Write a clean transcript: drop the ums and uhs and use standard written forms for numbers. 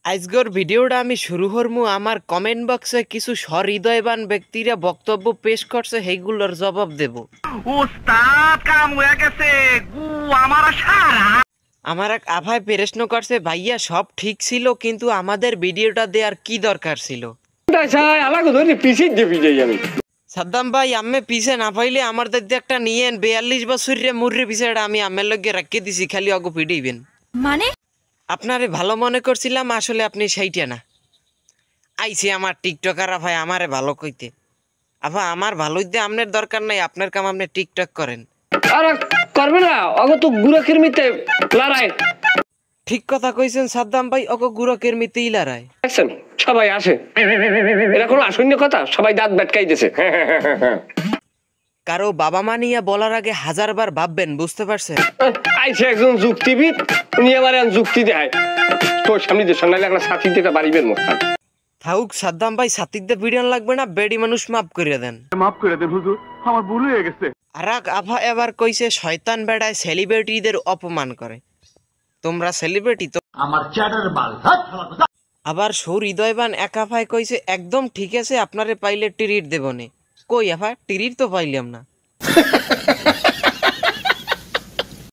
আজকের ভিডিওটা আমি শুরু করমু আমার কমেন্ট বক্সে কিছু সহৃদয়বান ব্যক্তিরা বক্তব্য পেশ করছে সেইগুলোর জবাব দেব। উস্তাদ কাম হয়ে গেছে গু আমার সারা। আমার এক আভাই প্রশ্ন করছে, ভাইয়া সব ঠিক ছিল কিন্তু আমাদের ভিডিওটা দেওয়ার কি দরকার ছিল? সাদ্দাম ভাই আমি পিছে না পাইলে আমার দাদি একটা নিয়েন 42 বছর মুর্রে পিছাটা আমি আমের লগে রাখি দিছি, খালি অগো পিডিবেন মানে আপনারে ভালো মনে করছিলাম, আসলে আপনি সেইটা না। আইছে আমার টিকটকার ভাই আমারে ভালো কইতে। আভা আমার ভালো হইতে আপনার দরকার নাই, আপনার কাম আপনি টিকটক করেন। আরে করবে না অগো তো গুড়া কিরমিতে লড়াই। ঠিক কথা কইছেন সাদ্দাম ভাই, অগো গুড়া কিরমিতেই লড়াই। দেখছেন সবাই আসে, এটা কোনো আসন্ন কথা, সবাই দাঁত বেটকাইতেছে। কারো বাবা মা নিয়ে বলার আগে হাজারবার ভাববেন, বুঝতে পারছেন? আইছে একজন যুক্তিবিদ, উনি আমার যুক্তি দেয় তোর সামনে যে সামনে একটা সাথী থেকে বাড়িবেন মোটখান। থাউক সাদ্দাম ভাই, সাথীদের ভিডিও লাগবে না, বেডি মানুষ মাফ করে দেন। মাফ করে দেন হুজুর, আমার ভুল হয়ে গেছে। আর এক আভা এবার কইছে শয়তান বেড়ায় সেলিব্রিটিদের অপমান করে। তোমরা সেলিব্রিটি তো আমার চ্যাটার বাল। আবার সহৃদয়বান এক আফায় কইছে একদম ঠিক আছে, আপনারে পাইলে টিরিট দেবনে। কই আফা টিরিট তো পাইলাম না।